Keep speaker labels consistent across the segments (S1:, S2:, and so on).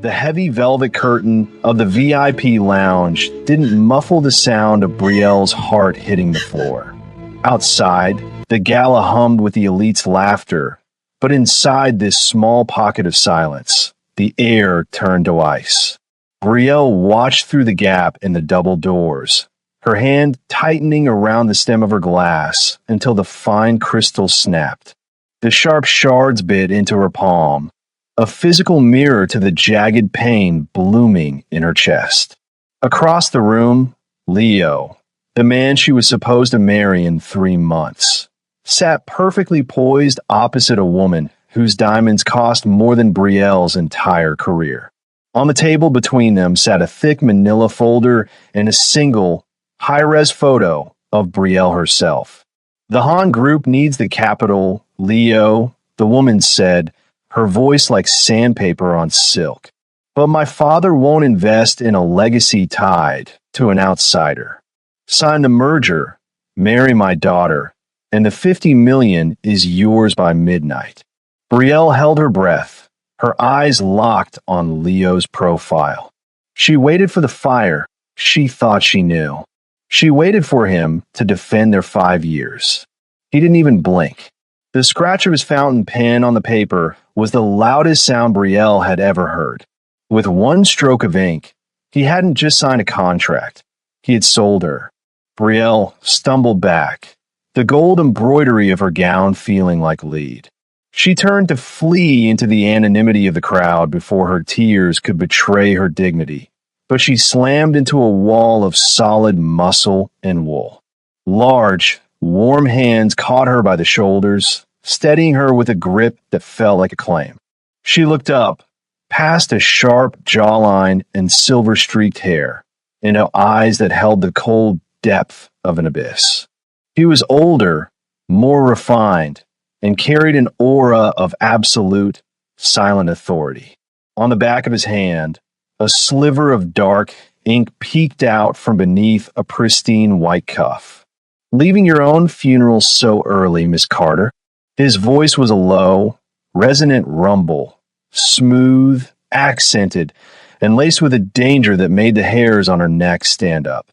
S1: The heavy velvet curtain of the VIP lounge didn't muffle the sound of Brielle's heart hitting the floor. Outside, the gala hummed with the elite's laughter, but inside this small pocket of silence, the air turned to ice. Brielle watched through the gap in the double doors, her hand tightening around the stem of her glass until the fine crystal snapped. The sharp shards bit into her palm, a physical mirror to the jagged pain blooming in her chest. Across the room, Leo, the man she was supposed to marry in 3 months, sat perfectly poised opposite a woman whose diamonds cost more than Brielle's entire career. On the table between them sat a thick manila folder and a single, high-res photo of Brielle herself. The Han group needs the capital, Leo, the woman said, her voice like sandpaper on silk. But my father won't invest in a legacy tied to an outsider. Sign the merger, marry my daughter, and the $50 million is yours by midnight. Brielle held her breath, her eyes locked on Leo's profile. She waited for the fire she thought she knew. She waited for him to defend their 5 years. He didn't even blink. The scratch of his fountain pen on the paper was the loudest sound Brielle had ever heard. With one stroke of ink, he hadn't just signed a contract. He had sold her. Brielle stumbled back, the gold embroidery of her gown feeling like lead. She turned to flee into the anonymity of the crowd before her tears could betray her dignity, but she slammed into a wall of solid muscle and wool. Large, warm hands caught her by the shoulders, steadying her with a grip that felt like a claim. She looked up, past a sharp jawline and silver-streaked hair, into eyes that held the cold depth of an abyss. He was older, more refined, and carried an aura of absolute, silent authority. On the back of his hand, a sliver of dark ink peeked out from beneath a pristine white cuff. "Leaving your own funeral so early, Miss Carter." His voice was a low, resonant rumble, smooth, accented, and laced with a danger that made the hairs on her neck stand up.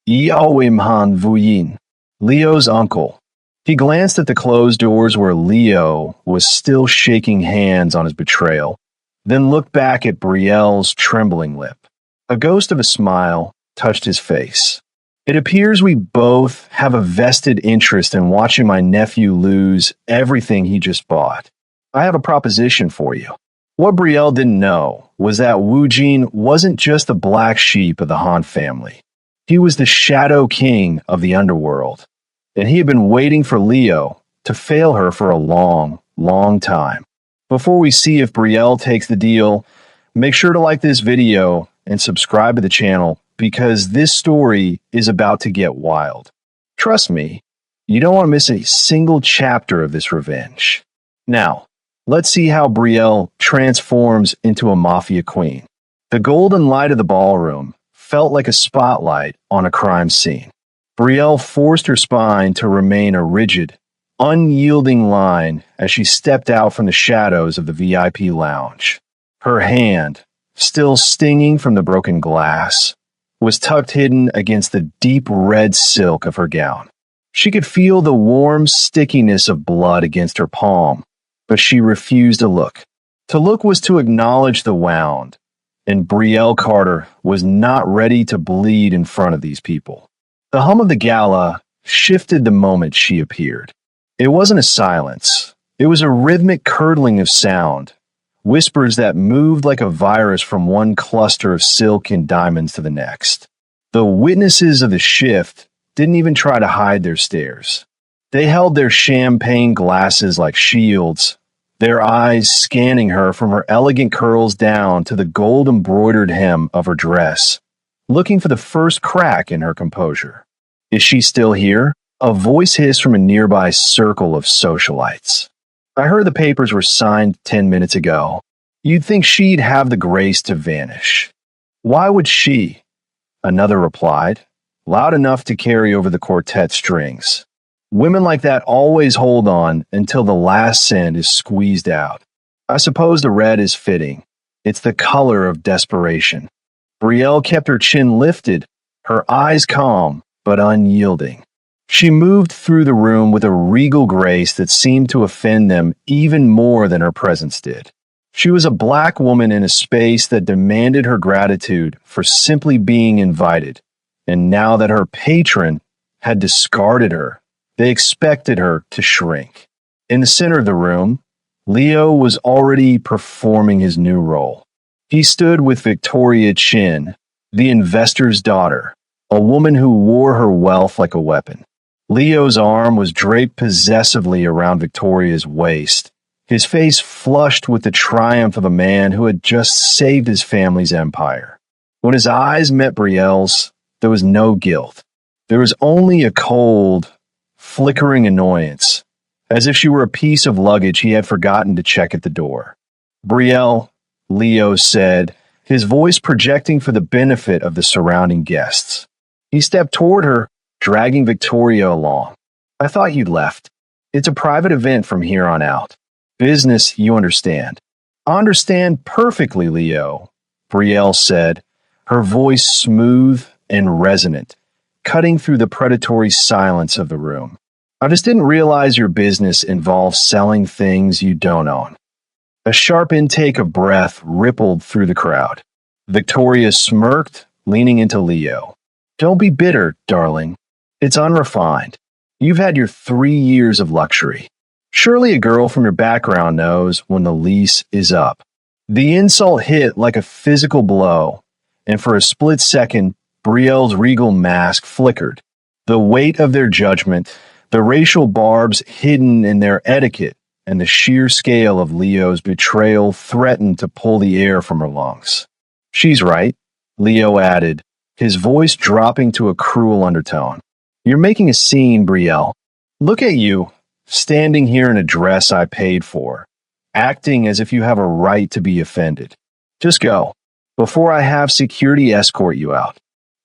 S1: "Yawim Han Vuyin," Leo's uncle. He glanced at the closed doors where Leo was still shaking hands on his betrayal, then looked back at Brielle's trembling lip. A ghost of a smile touched his face. "It appears we both have a vested interest in watching my nephew lose everything he just bought. I have a proposition for you." What Brielle didn't know was that Wu Jin wasn't just the black sheep of the Han family. He was the shadow king of the underworld, and he had been waiting for Leo to fail her for a long, long time. Before we see if Brielle takes the deal, make sure to like this video and subscribe to the channel, because this story is about to get wild. Trust me, you don't want to miss a single chapter of this revenge. Now, let's see how Brielle transforms into a mafia queen. The golden light of the ballroom felt like a spotlight on a crime scene. Brielle forced her spine to remain a rigid, unyielding line as she stepped out from the shadows of the VIP lounge. Her hand, still stinging from the broken glass, was tucked hidden against the deep red silk of her gown. She could feel the warm stickiness of blood against her palm, but she refused to look. To look was to acknowledge the wound, and Brielle Carter was not ready to bleed in front of these people. The hum of the gala shifted the moment she appeared. It wasn't a silence. It was a rhythmic curdling of sound, whispers that moved like a virus from one cluster of silk and diamonds to the next. The witnesses of the shift didn't even try to hide their stares. They held their champagne glasses like shields, their eyes scanning her from her elegant curls down to the gold-embroidered hem of her dress, looking for the first crack in her composure. "Is she still here?" A voice hissed from a nearby circle of socialites. "I heard the papers were signed 10 minutes ago. You'd think she'd have the grace to vanish." "Why would she?" Another replied, loud enough to carry over the quartet strings. "Women like that always hold on until the last cent is squeezed out. I suppose the red is fitting. It's the color of desperation. Brielle kept her chin lifted, her eyes calm but unyielding. She moved through the room with a regal grace that seemed to offend them even more than her presence did. She was a black woman in a space that demanded her gratitude for simply being invited, and now that her patron had discarded her, they expected her to shrink. In the center of the room, Leo was already performing his new role. He stood with Victoria Chin, the investor's daughter, a woman who wore her wealth like a weapon. Leo's arm was draped possessively around Victoria's waist, his face flushed with the triumph of a man who had just saved his family's empire. When his eyes met Brielle's, there was no guilt. There was only a cold, flickering annoyance, as if she were a piece of luggage he had forgotten to check at the door. Brielle, Leo said, his voice projecting for the benefit of the surrounding guests. He stepped toward her, dragging Victoria along. I thought you'd left. It's a private event from here on out. Business, you understand. I understand perfectly, Leo, Brielle said, her voice smooth and resonant, cutting through the predatory silence of the room. I just didn't realize your business involves selling things you don't own. A sharp intake of breath rippled through the crowd. Victoria smirked, leaning into Leo. Don't be bitter, darling. It's unrefined. You've had your 3 years of luxury. Surely a girl from your background knows when the lease is up. The insult hit like a physical blow, and for a split second, Brielle's regal mask flickered. The weight of their judgment, the racial barbs hidden in their etiquette, and the sheer scale of Leo's betrayal threatened to pull the air from her lungs. She's right, Leo added, his voice dropping to a cruel undertone. You're making a scene, Brielle. Look at you, standing here in a dress I paid for, acting as if you have a right to be offended. Just go, before I have security escort you out.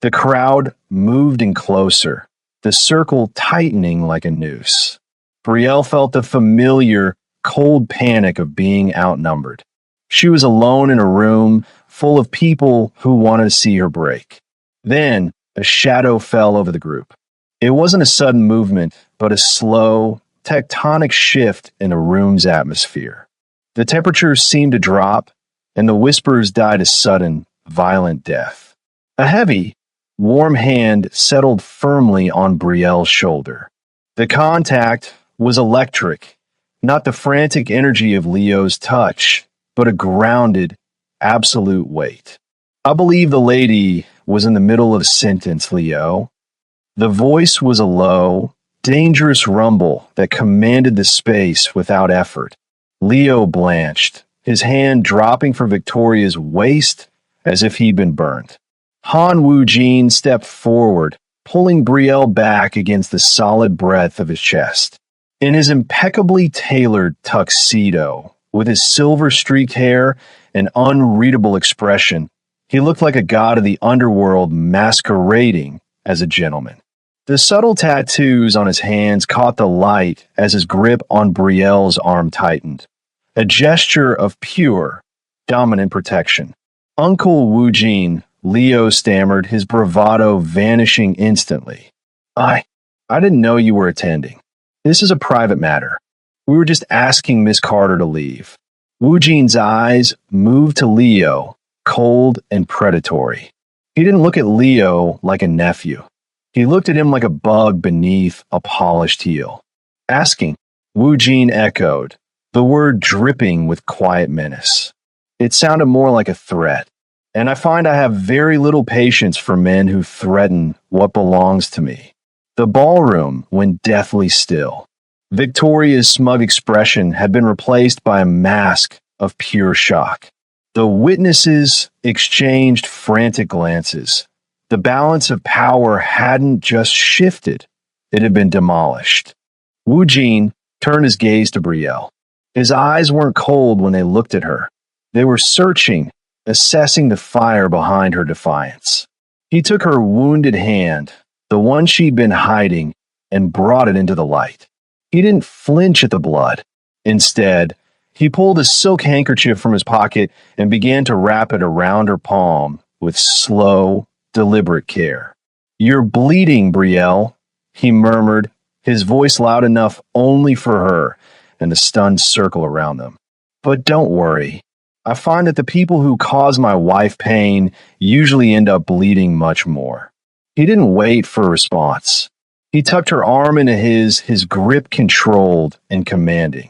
S1: The crowd moved in closer, the circle tightening like a noose. Brielle felt the familiar, cold panic of being outnumbered. She was alone in a room full of people who wanted to see her break. Then, a shadow fell over the group. It wasn't a sudden movement, but a slow, tectonic shift in the room's atmosphere. The temperature seemed to drop, and the whispers died a sudden, violent death. A heavy, warm hand settled firmly on Brielle's shoulder. The contact was electric, not the frantic energy of Leo's touch, but a grounded, absolute weight. I believe the lady was in the middle of a sentence, Leo. The voice was a low, dangerous rumble that commanded the space without effort. Leo blanched, his hand dropping from Victoria's waist as if he'd been burned. Han Wu-jin stepped forward, pulling Brielle back against the solid breadth of his chest. In his impeccably tailored tuxedo, with his silver-streaked hair and unreadable expression, he looked like a god of the underworld masquerading as a gentleman. The subtle tattoos on his hands caught the light as his grip on Brielle's arm tightened, a gesture of pure, dominant protection. Uncle Wu-jin, Leo stammered, his bravado vanishing instantly. I didn't know you were attending. This is a private matter. We were just asking Miss Carter to leave. Wu-jin's eyes moved to Leo, cold and predatory. He didn't look at Leo like a nephew. He looked at him like a bug beneath a polished heel. Asking, Wu-jin echoed, the word dripping with quiet menace. It sounded more like a threat, and I find I have very little patience for men who threaten what belongs to me. The ballroom went deathly still. Victoria's smug expression had been replaced by a mask of pure shock. The witnesses exchanged frantic glances. The balance of power hadn't just shifted, it had been demolished. Wu-jin turned his gaze to Brielle. His eyes weren't cold when they looked at her. They were searching, assessing the fire behind her defiance. He took her wounded hand, the one she'd been hiding, and brought it into the light. He didn't flinch at the blood. Instead, He pulled a silk handkerchief from his pocket and began to wrap it around her palm with slow, deliberate care. "You're bleeding, Brielle," he murmured, his voice loud enough only for her and the stunned circle around them. "But don't worry. I find that the people who cause my wife pain usually end up bleeding much more." He didn't wait for a response. He tucked her arm into his grip controlled and commanding.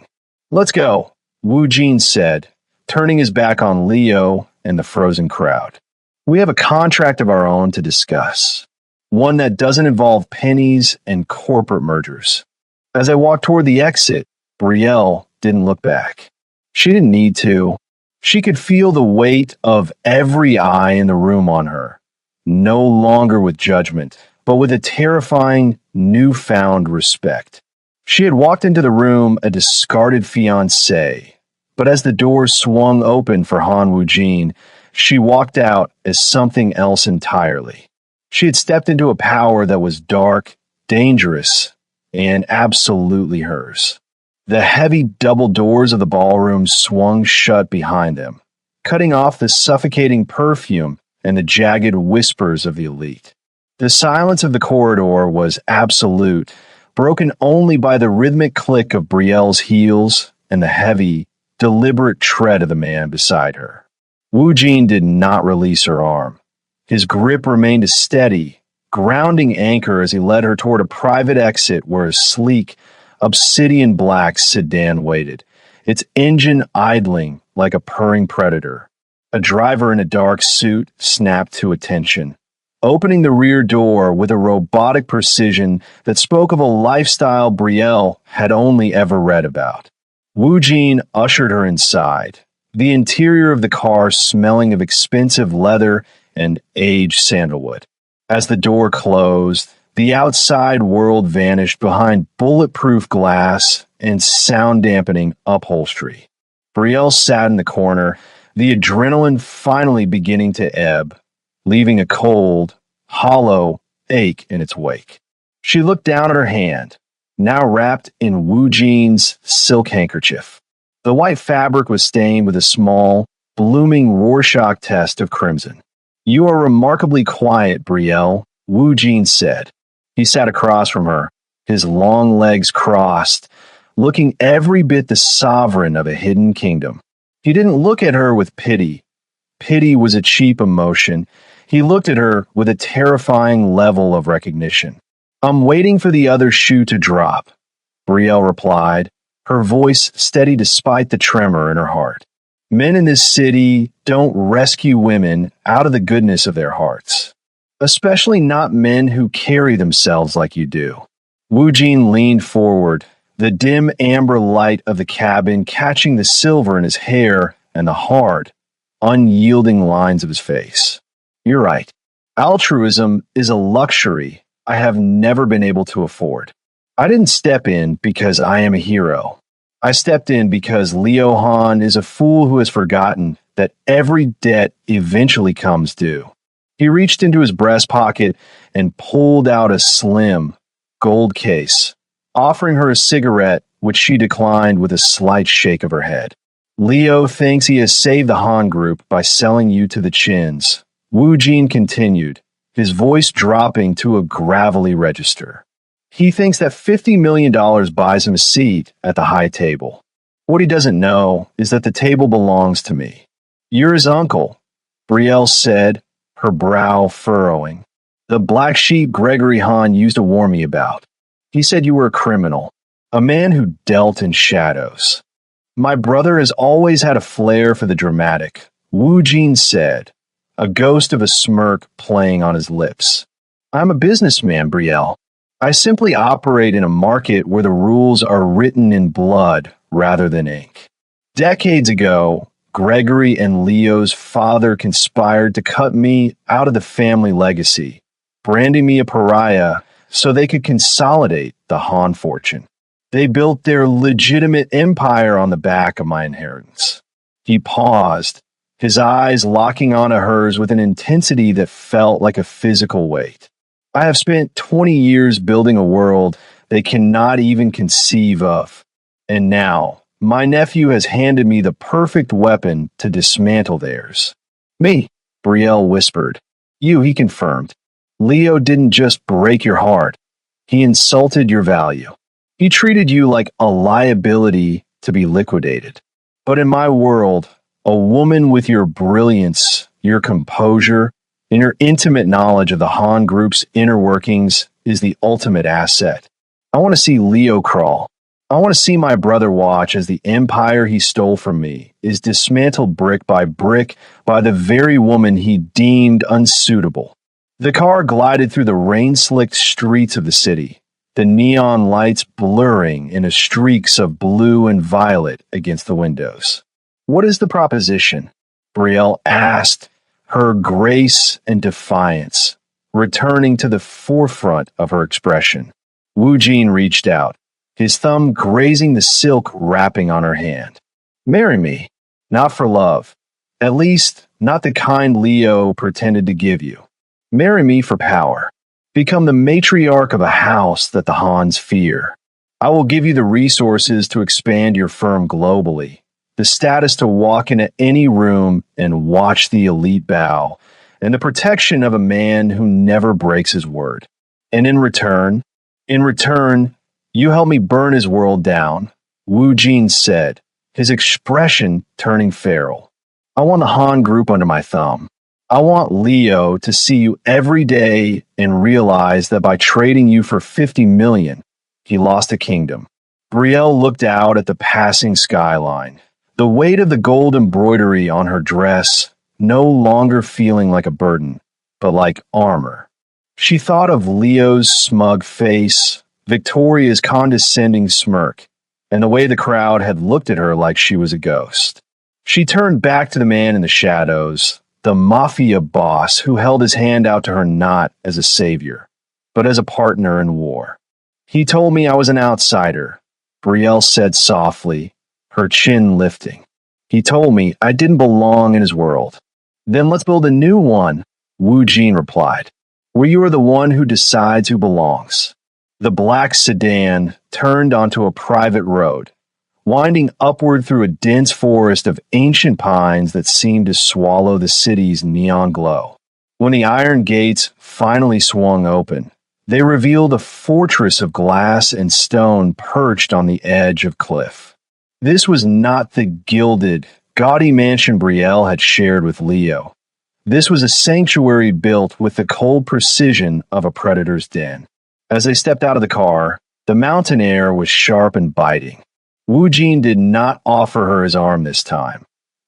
S1: "Let's go," Wu Jin said, turning his back on Leo and the frozen crowd. "We have a contract of our own to discuss, one that doesn't involve pennies and corporate mergers." As I walked toward the exit, Brielle didn't look back. She didn't need to. She could feel the weight of every eye in the room on her, no longer with judgment, but with a terrifying, newfound respect. She had walked into the room a discarded fiancé, but as the doors swung open for Han Wujin, she walked out as something else entirely. She had stepped into a power that was dark, dangerous, and absolutely hers. The heavy double doors of the ballroom swung shut behind them, cutting off the suffocating perfume and the jagged whispers of the elite. The silence of the corridor was absolute, broken only by the rhythmic click of Brielle's heels and the heavy, deliberate tread of the man beside her. Wu Jin did not release her arm. His grip remained a steady, grounding anchor as he led her toward a private exit where a sleek, obsidian black sedan waited, its engine idling like a purring predator. A driver in a dark suit snapped to attention, opening the rear door with a robotic precision that spoke of a lifestyle Brielle had only ever read about. Wu Jin ushered her inside, the interior of the car smelling of expensive leather and aged sandalwood. As the door closed, the outside world vanished behind bulletproof glass and sound-dampening upholstery. Brielle sat in the corner, the adrenaline finally beginning to ebb, leaving a cold, hollow ache in its wake. She looked down at her hand, now wrapped in Wu Jin's silk handkerchief. The white fabric was stained with a small, blooming Rorschach test of crimson. "You are remarkably quiet, Brielle," Wu Jin said. He sat across from her, his long legs crossed, looking every bit the sovereign of a hidden kingdom. He didn't look at her with pity. Pity was a cheap emotion. He looked at her with a terrifying level of recognition. "I'm waiting for the other shoe to drop," Brielle replied, her voice steady despite the tremor in her heart. "Men in this city don't rescue women out of the goodness of their hearts. Especially not men who carry themselves like you do." Wu Jin leaned forward, the dim amber light of the cabin catching the silver in his hair and the hard, unyielding lines of his face. "You're right. Altruism is a luxury I have never been able to afford. I didn't step in because I am a hero. I stepped in because Leo Han is a fool who has forgotten that every debt eventually comes due." He reached into his breast pocket and pulled out a slim, gold case, offering her a cigarette, which she declined with a slight shake of her head. "Leo thinks he has saved the Han Group by selling you to the Chins," Wu Jin continued, his voice dropping to a gravelly register. "He thinks that $50 million buys him a seat at the high table. What he doesn't know is that the table belongs to me." "You're his uncle," Brielle said, her brow furrowing. "The black sheep Gregory Han used to warn me about. He said you were a criminal, a man who dealt in shadows." "My brother has always had a flair for the dramatic," Wu Jin said, a ghost of a smirk playing on his lips. "I'm a businessman, Brielle. I simply operate in a market where the rules are written in blood rather than ink. Decades ago, Gregory and Leo's father conspired to cut me out of the family legacy, branding me a pariah so they could consolidate the Han fortune. They built their legitimate empire on the back of my inheritance." He paused, his eyes locking onto hers with an intensity that felt like a physical weight. "I have spent 20 years building a world they cannot even conceive of. And now, My nephew has handed me the perfect weapon to dismantle theirs. Me, Brielle whispered. You, he confirmed. Leo didn't just break your heart. He insulted your value. He treated you like a liability to be liquidated. But in my world, a woman with your brilliance, your composure, and your intimate knowledge of the Han Group's inner workings is the ultimate asset. I want to see Leo crawl. I want to see my brother watch as the empire he stole from me is dismantled brick by the very woman he deemed unsuitable. The car glided through the rain-slicked streets of the city, the neon lights blurring into streaks of blue and violet against the windows. What is the proposition? Brielle asked, her grace and defiance returning to the forefront of her expression. Wu Jin reached out, his thumb grazing the silk wrapping on her hand. Marry me, not for love. At least, not the kind Leo pretended to give you. Marry me for power. Become the matriarch of a house that the Hans fear. I will give you the resources to expand your firm globally, the status to walk into any room and watch the elite bow, and the protection of a man who never breaks his word. And in return, you help me burn his world down, Wu Jin said, his expression turning feral. I want the Han Group under my thumb. I want Leo to see you every day and realize that by trading you for 50 million, he lost a kingdom. Brielle looked out at the passing skyline, the weight of the gold embroidery on her dress no longer feeling like a burden, but like armor. She thought of Leo's smug face, Victoria's condescending smirk, and the way the crowd had looked at her like she was a ghost. She turned back to the man in the shadows, the Mafia boss who held his hand out to her not as a savior, but as a partner in war. He told me I was an outsider, Brielle said softly, her chin lifting. He told me I didn't belong in his world. Then let's build a new one, Wu Jin replied, where you are the one who decides who belongs. The black sedan turned onto a private road, winding upward through a dense forest of ancient pines that seemed to swallow the city's neon glow. When the iron gates finally swung open, they revealed a fortress of glass and stone perched on the edge of cliff. This was not the gilded, gaudy mansion Brielle had shared with Leo. This was a sanctuary built with the cold precision of a predator's den. As they stepped out of the car, the mountain air was sharp and biting. Wu Jin did not offer her his arm this time.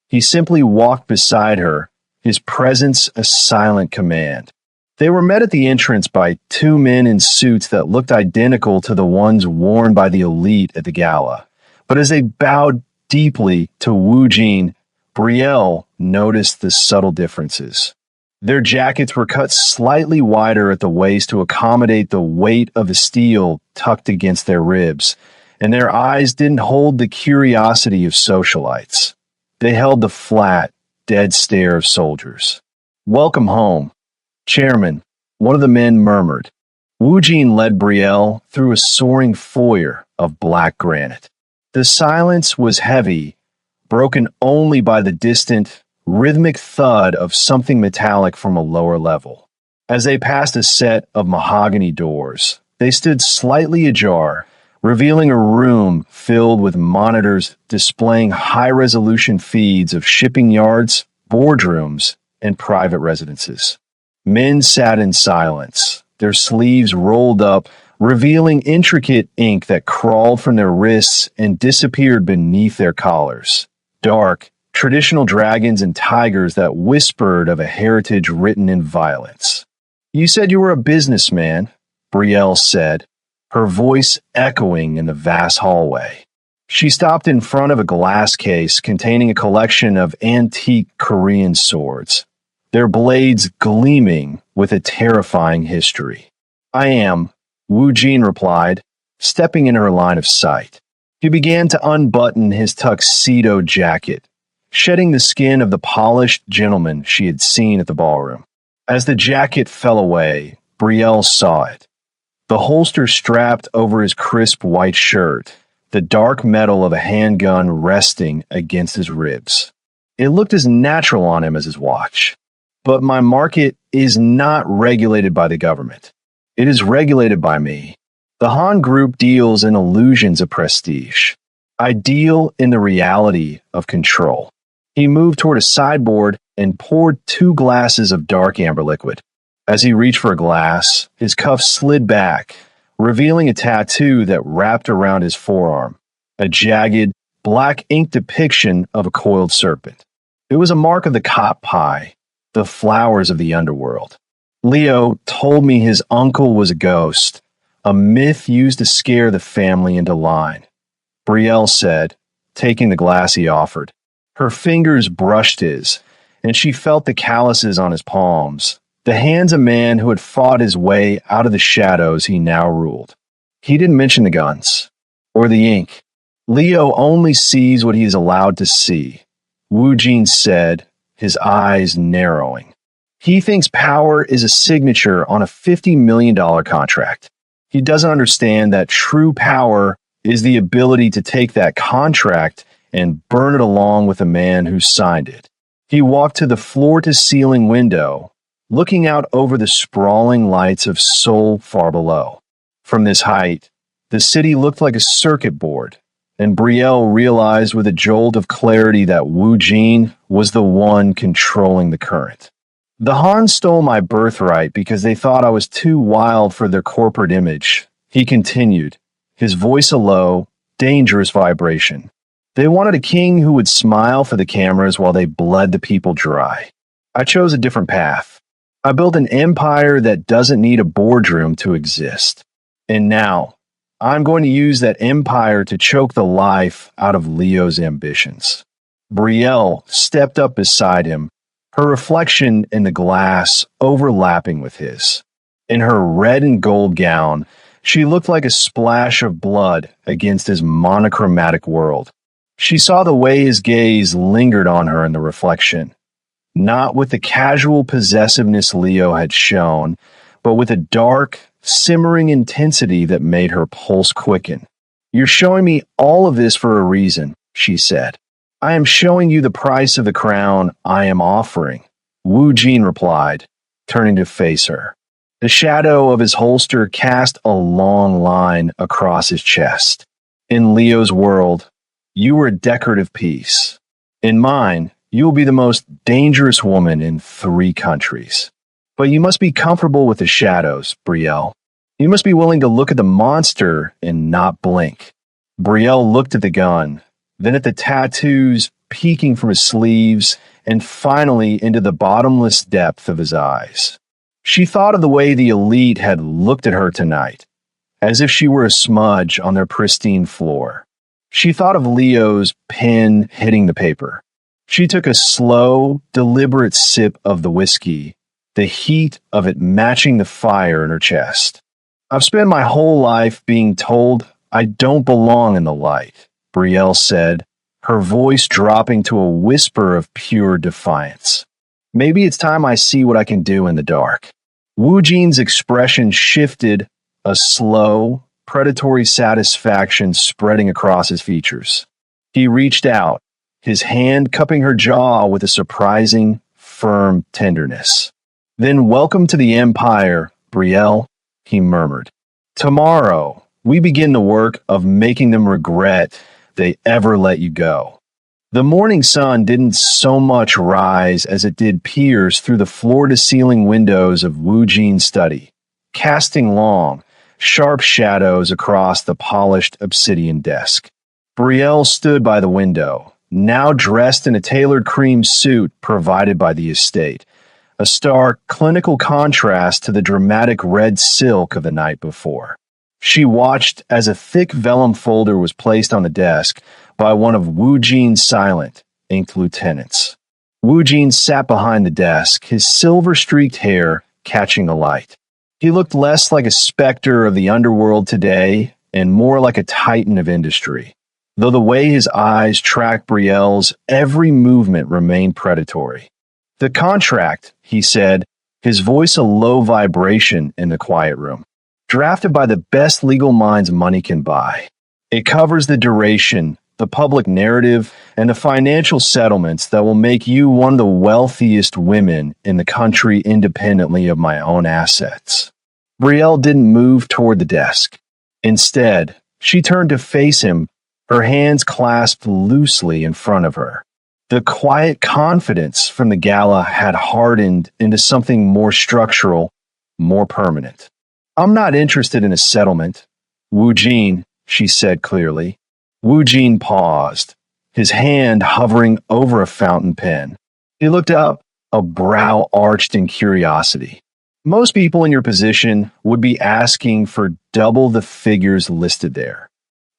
S1: He simply walked beside her, his presence a silent command. They were met at the entrance by two men in suits that looked identical to the ones worn by the elite at the gala. But as they bowed deeply to Wu Jin, Brielle noticed the subtle differences. Their jackets were cut slightly wider at the waist to accommodate the weight of the steel tucked against their ribs, and their eyes didn't hold the curiosity of socialites. They held the flat, dead stare of soldiers. Welcome home, Chairman, one of the men murmured. Wu Jin led Brielle through a soaring foyer of black granite. The silence was heavy, broken only by the distant, rhythmic thud of something metallic from a lower level. As they passed a set of mahogany doors, they stood slightly ajar, revealing a room filled with monitors displaying high-resolution feeds of shipping yards, boardrooms, and private residences. Men sat in silence, their sleeves rolled up, revealing intricate ink that crawled from their wrists and disappeared beneath their collars. Dark, traditional dragons and tigers that whispered of a heritage written in violence. You said you were a businessman, Brielle said, her voice echoing in the vast hallway. She stopped in front of a glass case containing a collection of antique Korean swords, their blades gleaming with a terrifying history. I am, Wu Jin replied, stepping in her line of sight. He began to unbutton his tuxedo jacket, shedding the skin of the polished gentleman she had seen at the ballroom. As the jacket fell away, Brielle saw it. The holster strapped over his crisp white shirt, the dark metal of a handgun resting against his ribs. It looked as natural on him as his watch. But my market is not regulated by the government. It is regulated by me. The Han Group deals in illusions of prestige. I deal in the reality of control. He moved toward a sideboard and poured 2 glasses of dark amber liquid. As he reached for a glass, his cuff slid back, revealing a tattoo that wrapped around his forearm, a jagged, black ink depiction of a coiled serpent. It was a mark of the cop pie, the flowers of the underworld. Leo told me his uncle was a ghost, a myth used to scare the family into line. Brielle said, taking the glass he offered. Her fingers brushed his, and she felt the calluses on his palms, the hands of a man who had fought his way out of the shadows he now ruled. He didn't mention the guns, or the ink. Leo only sees what he is allowed to see, Wu Jin said, his eyes narrowing. He thinks power is a signature on a $50 million contract. He doesn't understand that true power is the ability to take that contract and burn it along with the man who signed it. He walked to the floor-to-ceiling window, looking out over the sprawling lights of Seoul far below. From this height, the city looked like a circuit board, and Brielle realized with a jolt of clarity that Wu Jin was the one controlling the current. The Han stole my birthright because they thought I was too wild for their corporate image, he continued, his voice a low, dangerous vibration. They wanted a king who would smile for the cameras while they bled the people dry. I chose a different path. I built an empire that doesn't need a boardroom to exist. And now, I'm going to use that empire to choke the life out of Leo's ambitions. Brielle stepped up beside him, her reflection in the glass overlapping with his. In her red and gold gown, she looked like a splash of blood against his monochromatic world. She saw the way his gaze lingered on her in the reflection, not with the casual possessiveness Leo had shown, but with a dark, simmering intensity that made her pulse quicken. You're showing me all of this for a reason, she said. I am showing you the price of the crown I am offering, Wu Jin replied, turning to face her. The shadow of his holster cast a long line across his chest. In Leo's world, you were a decorative piece. In mine, you will be the most dangerous woman in 3 countries. But you must be comfortable with the shadows, Brielle. You must be willing to look at the monster and not blink. Brielle looked at the gun, then at the tattoos peeking from his sleeves, and finally into the bottomless depth of his eyes. She thought of the way the elite had looked at her tonight, as if she were a smudge on their pristine floor. She thought of Leo's pen hitting the paper. She took a slow, deliberate sip of the whiskey, the heat of it matching the fire in her chest. I've spent my whole life being told I don't belong in the light, Brielle said, her voice dropping to a whisper of pure defiance. Maybe it's time I see what I can do in the dark. Wu Jin's expression shifted, a slow, predatory satisfaction spreading across his features. He reached out, his hand cupping her jaw with a surprising, firm tenderness. Then welcome to the Empire, Brielle, he murmured. Tomorrow, we begin the work of making them regret they ever let you go. The morning sun didn't so much rise as it did pierce through the floor-to-ceiling windows of Wu Jin's study, casting long, sharp shadows across the polished obsidian desk. Brielle stood by the window, now dressed in a tailored cream suit provided by the estate, a stark, clinical contrast to the dramatic red silk of the night before. She watched as a thick vellum folder was placed on the desk by one of Wu Jin's silent, inked lieutenants. Wu Jin sat behind the desk, his silver-streaked hair catching the light. He looked less like a specter of the underworld today and more like a titan of industry, though the way his eyes tracked Brielle's every movement remained predatory. The contract, he said, his voice a low vibration in the quiet room. Drafted by the best legal minds money can buy. It covers the duration, the public narrative, and the financial settlements that will make you one of the wealthiest women in the country independently of my own assets. Brielle didn't move toward the desk. Instead, she turned to face him, her hands clasped loosely in front of her. The quiet confidence from the gala had hardened into something more structural, more permanent. I'm not interested in a settlement. Wu Jin, she said clearly. Wu Jin paused, his hand hovering over a fountain pen. He looked up, a brow arched in curiosity. Most people in your position would be asking for double the figures listed there.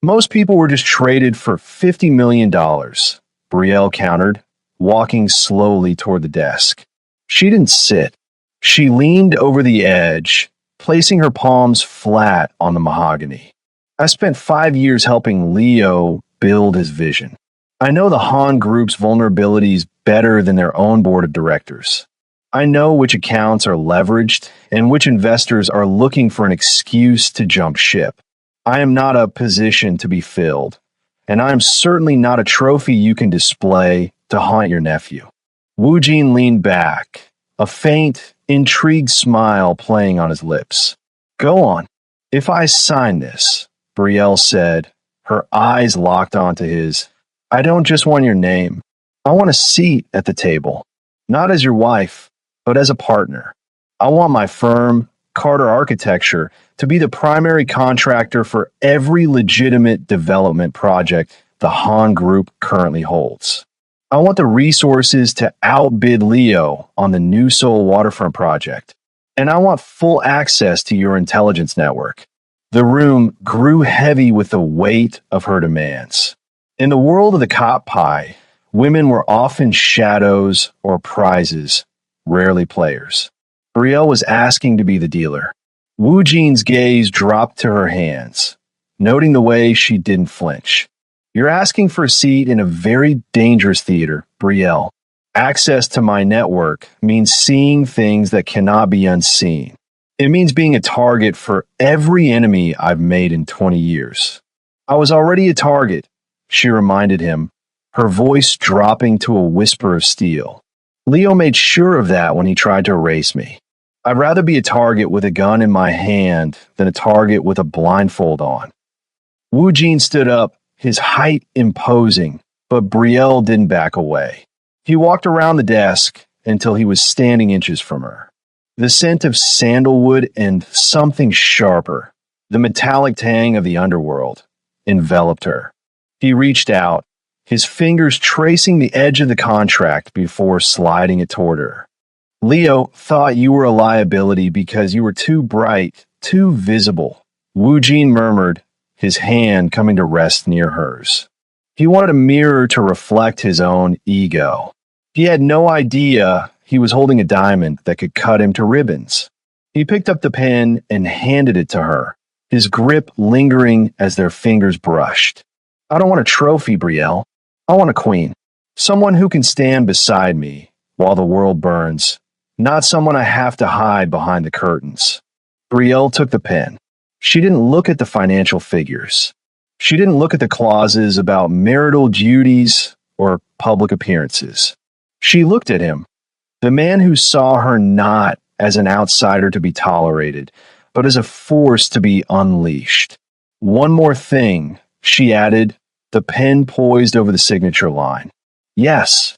S1: Most people were just traded for $50 million, Brielle countered, walking slowly toward the desk. She didn't sit. She leaned over the edge, placing her palms flat on the mahogany. I spent 5 years helping Leo build his vision. I know the Han Group's vulnerabilities better than their own board of directors. I know which accounts are leveraged and which investors are looking for an excuse to jump ship. I am not a position to be filled, and I am certainly not a trophy you can display to haunt your nephew. Wu Jin leaned back, a faint, intrigued smile playing on his lips. Go on. If I sign this, Brielle said, her eyes locked onto his, I don't just want your name. I want a seat at the table, not as your wife, but as a partner. I want my firm, Carter Architecture, to be the primary contractor for every legitimate development project the Han Group currently holds. I want the resources to outbid Leo on the New Seoul waterfront project, and I want full access to your intelligence network. The room grew heavy with the weight of her demands. In the world of the cop pie, women were often shadows or prizes, rarely players. Brielle was asking to be the dealer. Wu Jin's gaze dropped to her hands, noting the way she didn't flinch. You're asking for a seat in a very dangerous theater, Brielle. Access to my network means seeing things that cannot be unseen. It means being a target for every enemy I've made in 20 years. I was already a target, she reminded him, her voice dropping to a whisper of steel. Leo made sure of that when he tried to erase me. I'd rather be a target with a gun in my hand than a target with a blindfold on. Wu Jin stood up, his height imposing, but Brielle didn't back away. He walked around the desk until he was standing inches from her. The scent of sandalwood and something sharper, the metallic tang of the underworld, enveloped her. He reached out, his fingers tracing the edge of the contract before sliding it toward her. Leo thought you were a liability because you were too bright, too visible, Wu Jin murmured, his hand coming to rest near hers. He wanted a mirror to reflect his own ego. He had no idea he was holding a diamond that could cut him to ribbons. He picked up the pen and handed it to her, his grip lingering as their fingers brushed. I don't want a trophy, Brielle. I want a queen. Someone who can stand beside me while the world burns. Not someone I have to hide behind the curtains. Brielle took the pen. She didn't look at the financial figures. She didn't look at the clauses about marital duties or public appearances. She looked at him, the man who saw her not as an outsider to be tolerated, but as a force to be unleashed. One more thing, she added, the pen poised over the signature line. Yes,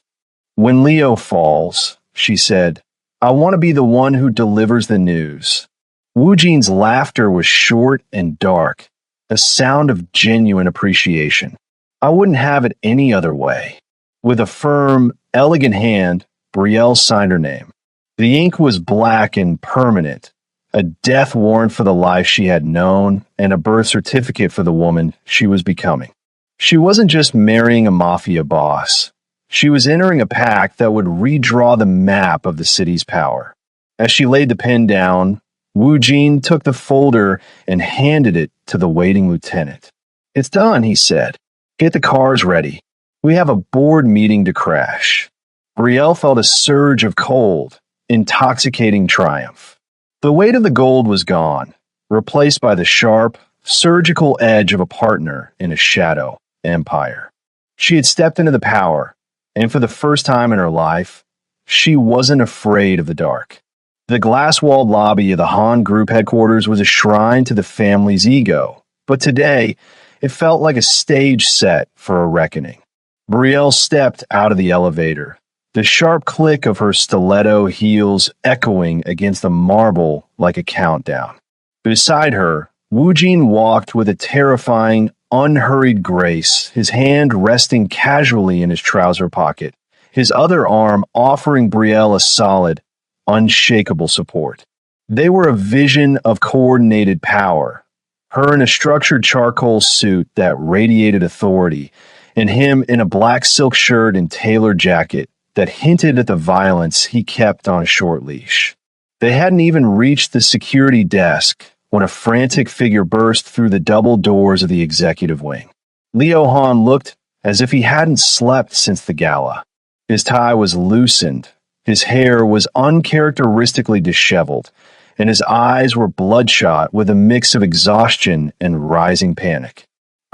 S1: when Leo falls, she said, I want to be the one who delivers the news. Wu Jin's laughter was short and dark, a sound of genuine appreciation. I wouldn't have it any other way. With a firm, elegant hand, Brielle signed her name. The ink was black and permanent, a death warrant for the life she had known and a birth certificate for the woman she was becoming. She wasn't just marrying a mafia boss. She was entering a pact that would redraw the map of the city's power. As she laid the pen down, Wu Jin took the folder and handed it to the waiting lieutenant. It's done, he said. Get the cars ready. We have a board meeting to crash. Brielle felt a surge of cold, intoxicating triumph. The weight of the gold was gone, replaced by the sharp, surgical edge of a partner in a shadow empire. She had stepped into the power, and for the first time in her life, she wasn't afraid of the dark. The glass-walled lobby of the Han Group headquarters was a shrine to the family's ego, but today, it felt like a stage set for a reckoning. Brielle stepped out of the elevator, the sharp click of her stiletto heels echoing against the marble like a countdown. Beside her, Wu Jin walked with a terrifying, unhurried grace, his hand resting casually in his trouser pocket, his other arm offering Brielle a solid, unshakable support. They were a vision of coordinated power, her in a structured charcoal suit that radiated authority, and him in a black silk shirt and tailored jacket that hinted at the violence he kept on a short leash. They hadn't even reached the security desk when a frantic figure burst through the double doors of the executive wing. Leo Han looked as if he hadn't slept since the gala. His tie was loosened, his hair was uncharacteristically disheveled, and his eyes were bloodshot with a mix of exhaustion and rising panic.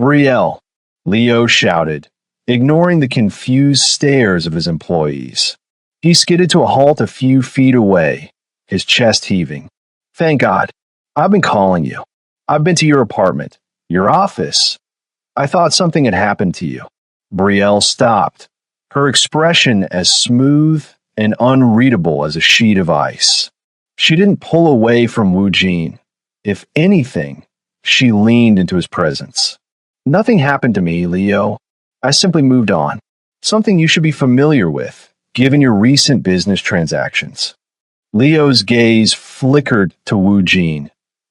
S1: "Brielle," Leo shouted, ignoring the confused stares of his employees. He skidded to a halt a few feet away, his chest heaving. "Thank God. I've been calling you. I've been to your apartment, your office. I thought something had happened to you." Brielle stopped, her expression as smooth and unreadable as a sheet of ice. She didn't pull away from Wu Jin. If anything, she leaned into his presence. "Nothing happened to me, Leo. I simply moved on. Something you should be familiar with, given your recent business transactions." Leo's gaze flickered to Wu Jin,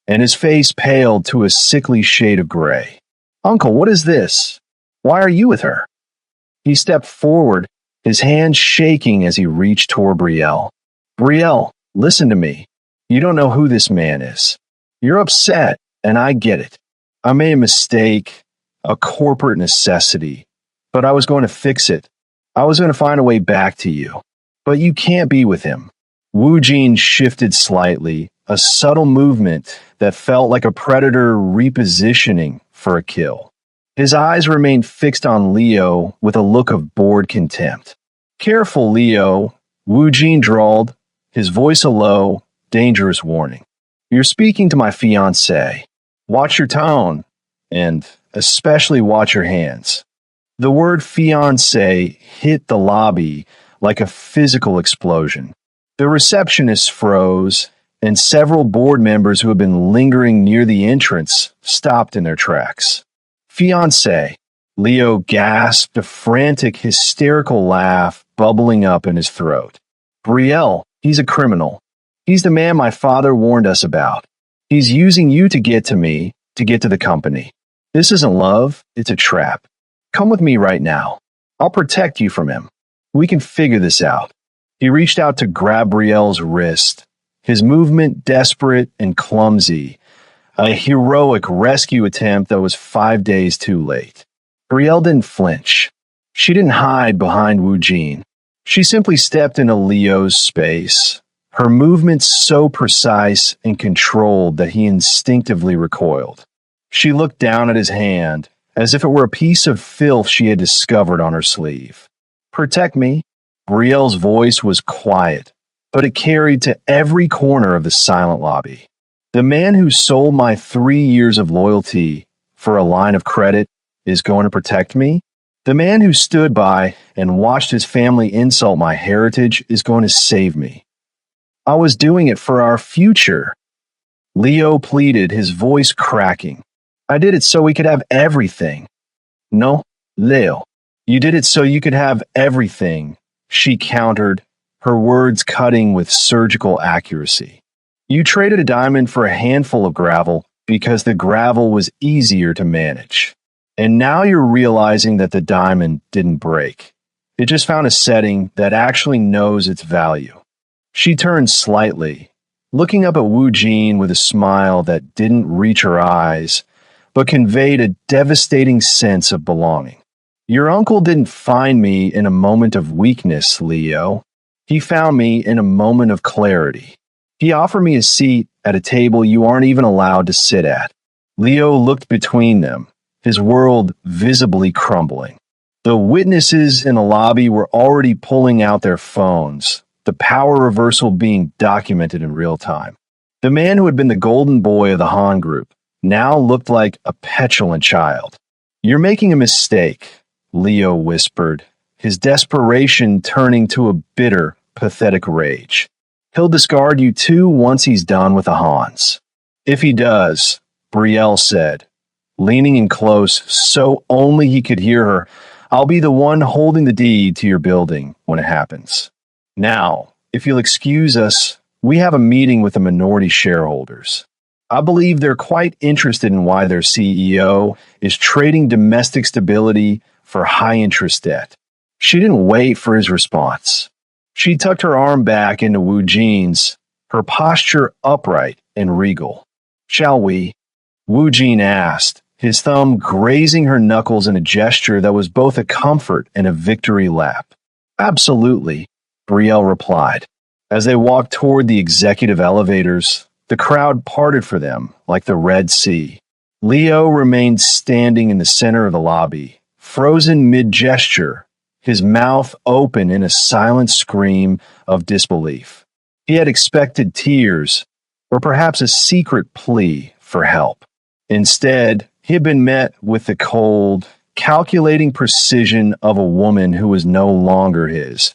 S1: and his face paled to a sickly shade of gray. "Uncle, what is this? Why are you with her?" He stepped forward, his hand shaking as he reached toward Brielle. "Brielle, listen to me. You don't know who this man is. You're upset, and I get it. I made a mistake, a corporate necessity, but I was going to fix it. I was going to find a way back to you. But you can't be with him." Wu Jin shifted slightly, a subtle movement that felt like a predator repositioning for a kill. His eyes remained fixed on Leo with a look of bored contempt. "Careful, Leo," Wu Jin drawled, his voice a low, dangerous warning. "You're speaking to my fiancée. Watch your tone, and especially watch your hands." The word fiancé hit the lobby like a physical explosion. The receptionist froze, and several board members who had been lingering near the entrance stopped in their tracks. "Fiancé," Leo gasped, a frantic, hysterical laugh bubbling up in his throat. "Brielle, he's a criminal. He's the man my father warned us about. He's using you to get to me, to get to the company. This isn't love, it's a trap. Come with me right now. I'll protect you from him. We can figure this out." He reached out to grab Brielle's wrist, his movement desperate and clumsy, a heroic rescue attempt that was 5 days too late. Brielle didn't flinch. She didn't hide behind Wu Jin. She simply stepped into Leo's space, her movements so precise and controlled that he instinctively recoiled. She looked down at his hand, as if it were a piece of filth she had discovered on her sleeve. "Protect me." Brielle's voice was quiet, but it carried to every corner of the silent lobby. "The man who sold my 3 years of loyalty for a line of credit is going to protect me? The man who stood by and watched his family insult my heritage is going to save me. I was doing it for our future." Leo pleaded, his voice cracking. "I did it so we could have everything." "No, Leo, you did it so you could have everything," she countered, her words cutting with surgical accuracy. "You traded a diamond for a handful of gravel because the gravel was easier to manage. And now you're realizing that the diamond didn't break. It just found a setting that actually knows its value." She turned slightly, looking up at Wu Jin with a smile that didn't reach her eyes, but conveyed a devastating sense of belonging. "Your uncle didn't find me in a moment of weakness, Leo. He found me in a moment of clarity. He offered me a seat at a table you aren't even allowed to sit at. Leo looked between them, his world visibly crumbling. The witnesses in the lobby were already pulling out their phones, the power reversal being documented in real time. The man who had been the golden boy of the Han group now looked like a petulant child. "You're making a mistake," Leo whispered, his desperation turning to a bitter, pathetic rage. "He'll discard you too once he's done with the Hans." "If he does," Brielle said, leaning in close so only he could hear her, "I'll be the one holding the deed to your building when it happens. Now, if you'll excuse us, we have a meeting with the minority shareholders. I believe they're quite interested in why their CEO is trading domestic stability for high-interest debt." She didn't wait for his response. She tucked her arm back into Wu Jin's, her posture upright and regal. "Shall we?" Wu Jin asked, his thumb grazing her knuckles in a gesture that was both a comfort and a victory lap. "Absolutely," Brielle replied. As they walked toward the executive elevators, the crowd parted for them like the Red Sea. Leo remained standing in the center of the lobby, frozen mid-gesture, his mouth open in a silent scream of disbelief. He had expected tears, or perhaps a secret plea for help. Instead, he had been met with the cold, calculating precision of a woman who was no longer his,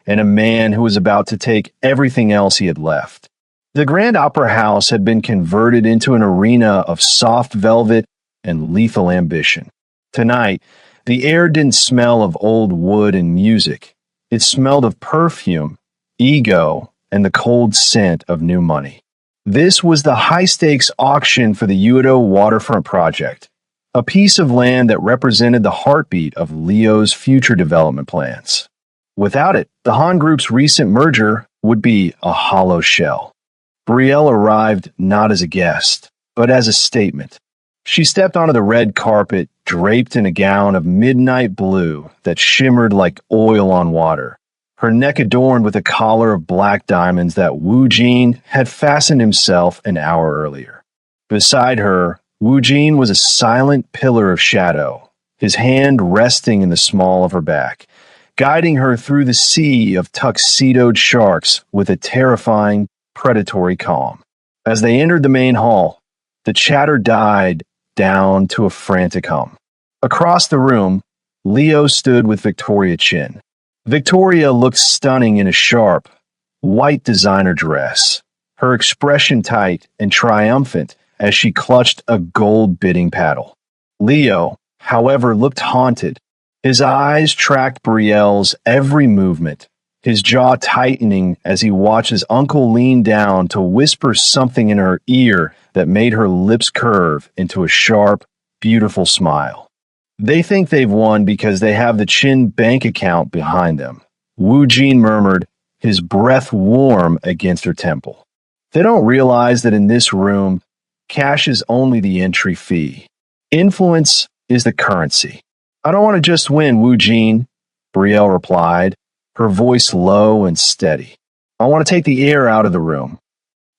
S1: and a man who was about to take everything else he had left. The Grand Opera House had been converted into an arena of soft velvet and lethal ambition. Tonight, the air didn't smell of old wood and music. It smelled of perfume, ego, and the cold scent of new money. This was the high-stakes auction for the Udo waterfront project, a piece of land that represented the heartbeat of Leo's future development plans. Without it, the Han Group's recent merger would be a hollow shell. Brielle arrived not as a guest, but as a statement. She stepped onto the red carpet, draped in a gown of midnight blue that shimmered like oil on water, her neck adorned with a collar of black diamonds that Wu Jin had fastened himself an hour earlier. Beside her, Wu Jin was a silent pillar of shadow, his hand resting in the small of her back, guiding her through the sea of tuxedoed sharks with a terrifying, predatory calm. As they entered the main hall, the chatter died down to a frantic hum. Across the room, Leo stood with Victoria Chin. Victoria looked stunning in a sharp, white designer dress, her expression tight and triumphant as she clutched a gold bidding paddle. Leo, however, looked haunted. His eyes tracked Brielle's every movement, his jaw tightening as he watched his uncle lean down to whisper something in her ear that made her lips curve into a sharp, beautiful smile. "They think they've won because they have the Chin bank account behind them," Wu Jin murmured, his breath warm against her temple. "They don't realize that in this room, cash is only the entry fee. Influence is the currency." "I don't want to just win, Wu Jin," Brielle replied, her voice low and steady. "I want to take the air out of the room."